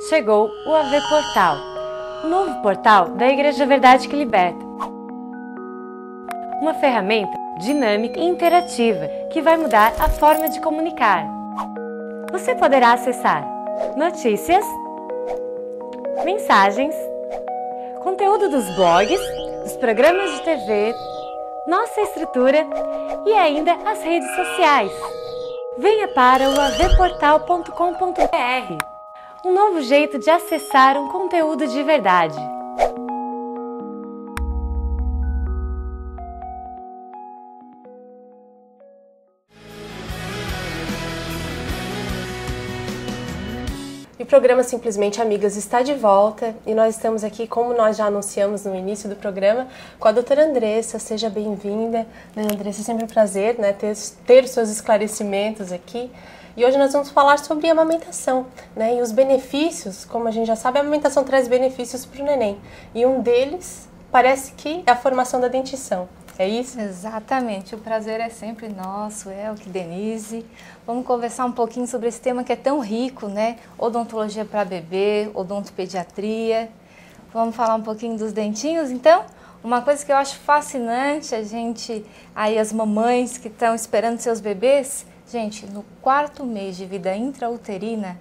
chegou o AV Portal, o novo portal da Igreja Verdade que Liberta. Uma ferramenta dinâmica e interativa que vai mudar a forma de comunicar. Você poderá acessar notícias, mensagens, conteúdo dos blogs, dos programas de TV, nossa estrutura e ainda as redes sociais. Venha para o avportal.com.br, um novo jeito de acessar um conteúdo de verdade. E o programa Simplesmente Amigas está de volta e nós estamos aqui, como nós já anunciamos no início do programa, com a doutora Andressa. Seja bem-vinda, né, Andressa? É sempre um prazer, né, ter os seus esclarecimentos aqui. E hoje nós vamos falar sobre a amamentação, né, e os benefícios. Como a gente já sabe, a amamentação traz benefícios para o neném. E um deles parece que é a formação da dentição. É isso? Exatamente, o prazer é sempre nosso, Denise. Vamos conversar um pouquinho sobre esse tema que é tão rico, né? Odontologia para bebê, odontopediatria. Vamos falar um pouquinho dos dentinhos, então? Uma coisa que eu acho fascinante, as mamães que estão esperando seus bebês, gente, no 4º mês de vida intrauterina,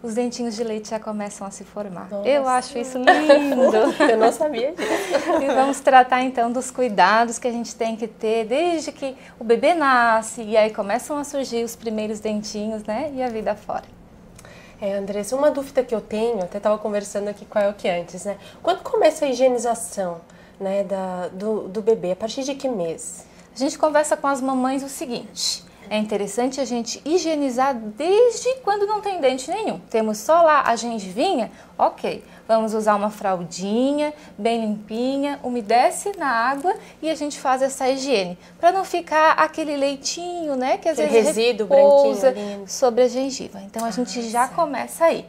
os dentinhos de leite já começam a se formar. Nossa. Eu acho isso lindo. Eu não sabia disso. E vamos tratar então dos cuidados que a gente tem que ter desde que o bebê nasce e aí começam a surgir os primeiros dentinhos, né? E a vida fora. Andressa, uma dúvida que eu tenho, até estava conversando aqui com a Elke antes, né? Quando começa a higienização, né, do bebê? A partir de que mês? A gente conversa com as mamães o seguinte: é interessante a gente higienizar desde quando não tem dente nenhum. Temos só lá a gengivinha, ok. Vamos usar uma fraldinha bem limpinha, umedece na água e a gente faz essa higiene. Para não ficar aquele leitinho, né, que às vezes resíduo repousa branquinho sobre a gengiva. Então a gente já começa aí.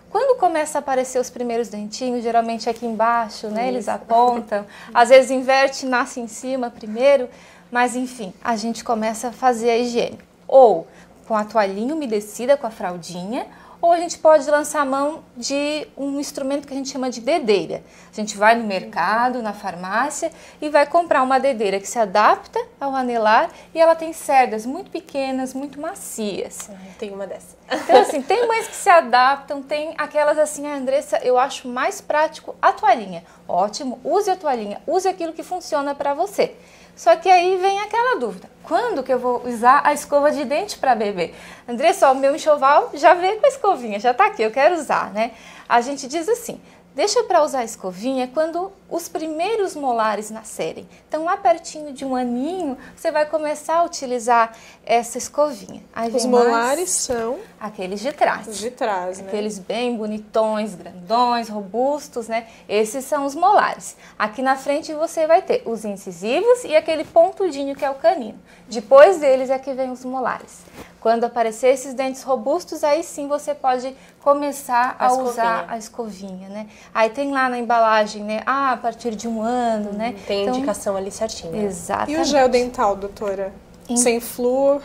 Quando começa a aparecer os primeiros dentinhos, geralmente aqui embaixo, né, eles apontam. Às vezes inverte, nasce em cima primeiro. Mas enfim, a gente começa a fazer a higiene. Ou com a toalhinha umedecida, com a fraldinha, ou a gente pode lançar a mão de um instrumento que a gente chama de dedeira. A gente vai no mercado, na farmácia e vai comprar uma dedeira que se adapta ao anelar e ela tem cerdas muito pequenas, muito macias. Eu tenho uma dessa. Então assim, tem mães que se adaptam, tem aquelas assim, Andressa, eu acho mais prático a toalhinha. Ótimo, use a toalhinha, use aquilo que funciona para você. Só que aí vem aquela dúvida, quando que eu vou usar a escova de dente para bebê? Andressa, o meu enxoval já veio com a escovinha, já tá aqui, eu quero usar, né? A gente diz assim, deixa para usar a escovinha quando os primeiros molares nascerem. Então lá pertinho de 1 aninho, você vai começar a utilizar essa escovinha. Aí os molares são? Aqueles de trás. Os de trás, né? Aqueles bem bonitões, grandões, robustos, né? Esses são os molares. Aqui na frente você vai ter os incisivos e aquele pontudinho que é o canino. Depois deles é que vem os molares. Quando aparecer esses dentes robustos, aí sim você pode começar a usar a escovinha, né? Aí tem lá na embalagem, né? A partir de 1 ano, né? Tem então, indicação ali certinho. Exatamente. E o gel dental, doutora? Sem flúor?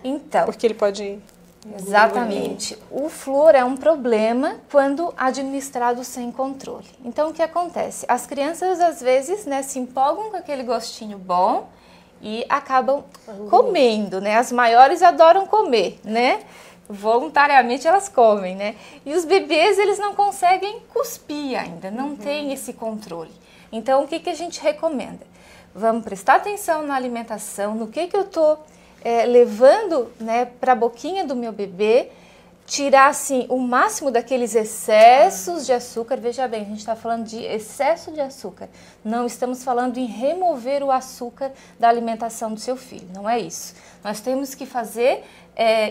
Então. Porque ele pode... Exatamente. O flúor é um problema quando administrado sem controle. Então, o que acontece? As crianças, às vezes, né, se empolgam com aquele gostinho bom e acabam comendo, né? As maiores adoram comer, né? Voluntariamente elas comem, né? E os bebês, eles não conseguem cuspir ainda, não tem esse controle. Então, o que a gente recomenda? Vamos prestar atenção na alimentação, no que eu estou levando, né, para a boquinha do meu bebê, tirar assim o máximo daqueles excessos de açúcar. Veja bem, a gente está falando de excesso de açúcar, não estamos falando em remover o açúcar da alimentação do seu filho, não é isso. Nós temos que fazer,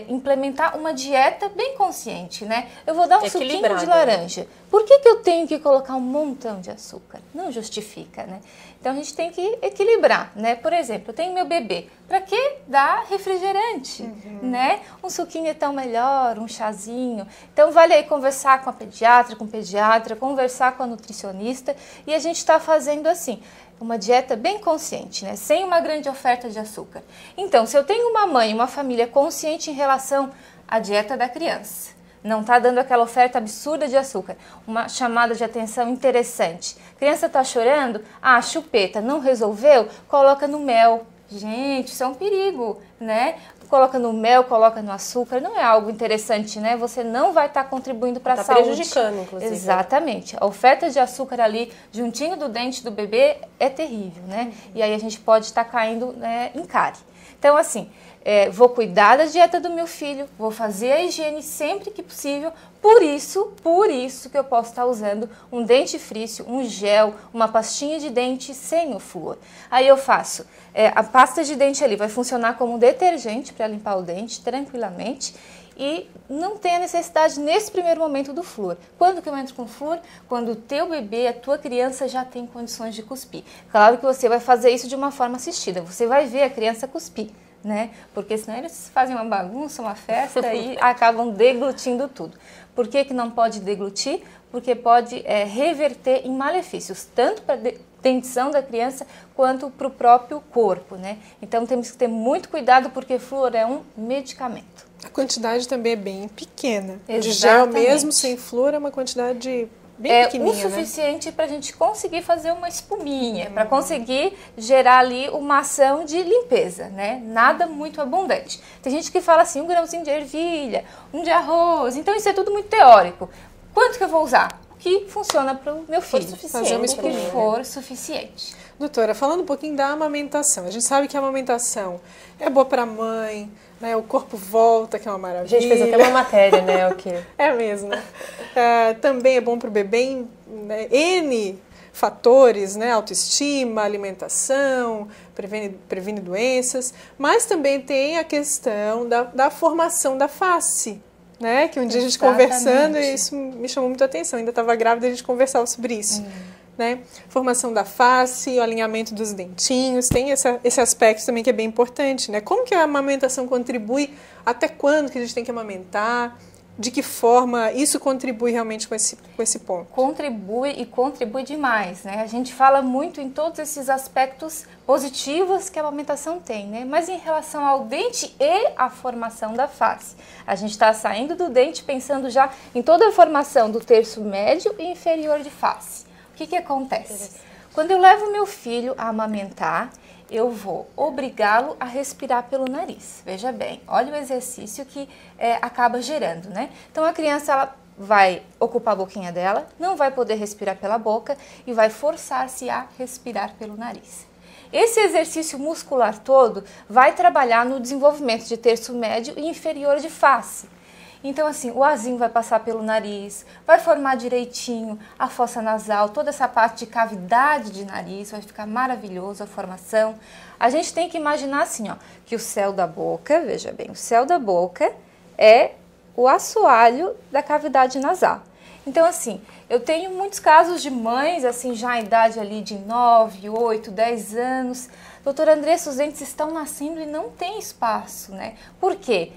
implementar uma dieta bem consciente, né? Eu vou dar um suquinho de laranja. Por que eu tenho que colocar um montão de açúcar? Não justifica, né? Então a gente tem que equilibrar, né? Por exemplo, eu tenho meu bebê, para que dar refrigerante, né? Um suquinho é tão melhor, um chazinho. Então vale aí conversar com a pediatra, com o pediatra, conversar com a nutricionista e a gente está fazendo assim, uma dieta bem consciente, né? Sem uma grande oferta de açúcar. Então, se eu tenho uma mãe, uma família consciente em relação à dieta da criança, Não está dando aquela oferta absurda de açúcar. Uma chamada de atenção interessante. Criança está chorando? Ah, chupeta. Não resolveu? Coloca no mel. Gente, isso é um perigo, né? Coloca no mel, coloca no açúcar. Não é algo interessante, né? Você não vai estar contribuindo para a saúde. Está prejudicando, inclusive. Exatamente. A oferta de açúcar ali, juntinho do dente do bebê, é terrível, né? E aí a gente pode estar caindo, né, em cárie. Então, assim, vou cuidar da dieta do meu filho, vou fazer a higiene sempre que possível, por isso que eu posso estar usando um dentifrício, um gel, uma pastinha de dente sem o flúor. Aí eu faço, a pasta de dente ali vai funcionar como um detergente para limpar o dente tranquilamente e não tem a necessidade nesse primeiro momento do flúor. Quando que eu entro com flúor? Quando o teu bebê, a tua criança já tem condições de cuspir. Claro que você vai fazer isso de uma forma assistida, você vai ver a criança cuspir, né? Porque senão eles fazem uma bagunça, uma festa e acabam deglutindo tudo. Por que não pode deglutir? Porque pode reverter em malefícios, tanto para a dentição da criança quanto para o próprio corpo, né? Então temos que ter muito cuidado porque flúor é um medicamento. A quantidade também é bem pequena. Exatamente. De gel mesmo, sem flúor, é uma quantidade bem pequenininha, o suficiente, né, para a gente conseguir fazer uma espuminha, para conseguir gerar ali uma ação de limpeza, né? Nada muito abundante. Tem gente que fala assim, 1 grãozinho de ervilha, 1 de arroz, então isso é tudo muito teórico. Quanto que eu vou usar? O que funciona para o meu filho. Fazer uma o que for suficiente. Doutora, falando um pouquinho da amamentação. A gente sabe que a amamentação é boa para a mãe, né? O corpo volta, que é uma maravilha. A gente fez até uma matéria, né? É mesmo. Também é bom para o bebê, né? N fatores, né? Autoestima, alimentação, previne doenças. Mas também tem a questão da formação da face, né? Que um dia a gente conversando, e isso me chamou muito a atenção. Ainda estava grávida e a gente conversava sobre isso. Né? Formação da face, o alinhamento dos dentinhos, tem esse aspecto também que é bem importante, né? Como que a amamentação contribui, até quando que a gente tem que amamentar, de que forma isso contribui realmente com esse ponto? Contribui demais, né? A gente fala muito em todos esses aspectos positivos que a amamentação tem, né? Mas em relação ao dente e a formação da face, a gente está saindo do dente pensando já em toda a formação do terço médio e inferior de face. O que acontece? Quando eu levo meu filho a amamentar, eu vou obrigá-lo a respirar pelo nariz. Veja bem, olha o exercício que acaba gerando, né? Então a criança ela vai ocupar a boquinha dela, não vai poder respirar pela boca e vai forçar-se a respirar pelo nariz. Esse exercício muscular todo vai trabalhar no desenvolvimento de terço médio e inferior de face. Então, assim, o arzinho vai passar pelo nariz, vai formar direitinho a fossa nasal, toda essa parte de cavidade de nariz, vai ficar maravilhoso a formação. A gente tem que imaginar assim, ó, que o céu da boca, veja bem, o céu da boca é o assoalho da cavidade nasal. Então, assim, eu tenho muitos casos de mães, assim, já em idade ali de 9, 8, 10 anos. Doutora Andressa, os dentes estão nascendo e não tem espaço, né? Por quê?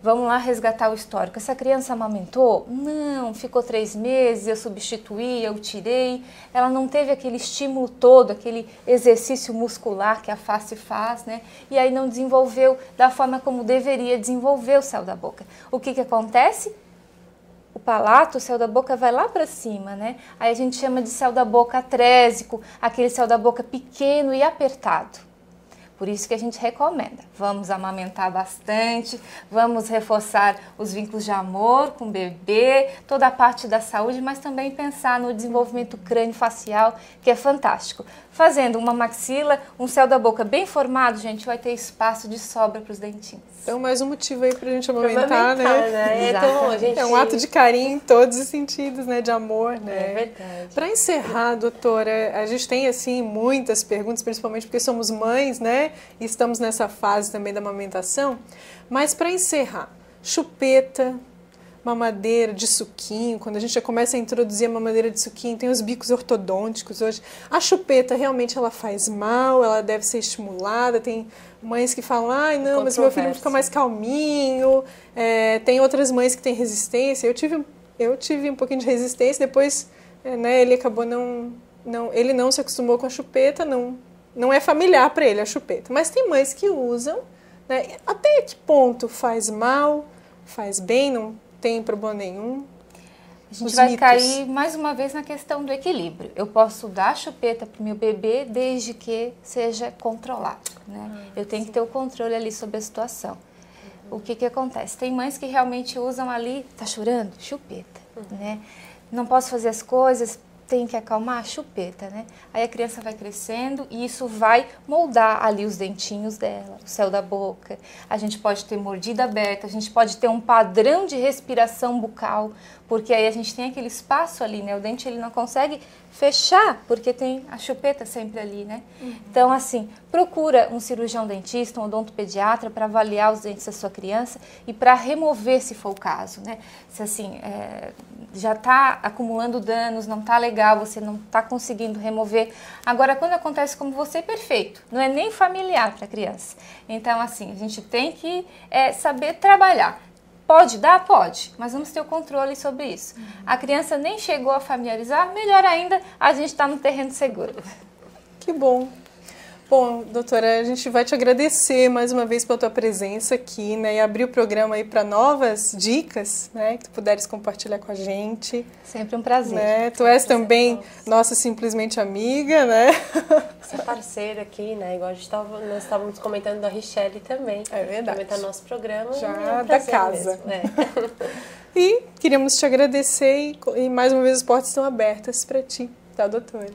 Vamos lá resgatar o histórico. Essa criança amamentou? Não, ficou 3 meses, eu substituí, eu tirei. Ela não teve aquele estímulo todo, aquele exercício muscular que a face faz, né? E aí não desenvolveu da forma como deveria desenvolver o céu da boca. O que acontece? O palato, o céu da boca vai lá para cima, né? Aí a gente chama de céu da boca atrésico, aquele céu da boca pequeno e apertado. Por isso que a gente recomenda, vamos amamentar bastante, vamos reforçar os vínculos de amor com o bebê, toda a parte da saúde, mas também pensar no desenvolvimento crânio-facial, que é fantástico. Fazendo uma maxila, um céu da boca bem formado, gente, vai ter espaço de sobra para os dentinhos. Então, mais um motivo aí pra gente amamentar, né? Então, gente... É um ato de carinho em todos os sentidos, né? De amor, né? É verdade. Para encerrar, doutora, a gente tem, assim, muitas perguntas, principalmente porque somos mães, né? E estamos nessa fase também da amamentação. Mas para encerrar, chupeta, mamadeira de suquinho, quando a gente já começa a introduzir a mamadeira de suquinho, tem os bicos ortodônticos hoje. A chupeta realmente ela faz mal, ela deve ser estimulada, tem mães que falam, ai não, mas meu filho fica mais calminho, tem outras mães que têm resistência, eu tive um pouquinho de resistência, depois né, ele acabou ele não se acostumou com a chupeta, não é familiar para ele a chupeta, mas tem mães que usam, né, até que ponto faz mal, faz bem, tem problema nenhum? A gente Os vai mitos. cair mais uma vez na questão do equilíbrio. Eu posso dar chupeta para o meu bebê desde que seja controlado, né? Eu tenho que ter o controle ali sobre a situação. O que acontece? Tem mães que realmente usam ali, tá chorando? Chupeta, né? Não posso fazer as coisas, tem que acalmar? Chupeta, né? Aí a criança vai crescendo e isso vai moldar ali os dentinhos dela, o céu da boca. A gente pode ter mordida aberta, a gente pode ter um padrão de respiração bucal, porque aí a gente tem aquele espaço ali, né? O dente ele não consegue fechar, porque tem a chupeta sempre ali, né? Então, assim, procura um cirurgião dentista, um odontopediatra para avaliar os dentes da sua criança e para remover, se for o caso, né? Se, assim, já está acumulando danos, não está legal, você não está conseguindo remover. Agora, quando acontece como você, perfeito. Não é nem familiar para a criança. Então, assim, a gente tem que saber trabalhar. Pode dar? Pode, mas vamos ter o controle sobre isso. A criança nem chegou a familiarizar, melhor ainda, a gente está no terreno seguro. Que bom. Bom, doutora, a gente vai te agradecer mais uma vez pela tua presença aqui, né? E abrir o programa aí para novas dicas, né? Que tu puderes compartilhar com a gente. Sempre um prazer. Né? Tu és também nossa simplesmente amiga, né? Você é parceira aqui, né? Igual nós estávamos comentando da Richelle também. É verdade. Também está no nosso programa. Já é um da prazer casa. mesmo, E queríamos te agradecer e mais uma vez as portas estão abertas para ti, tá, doutora?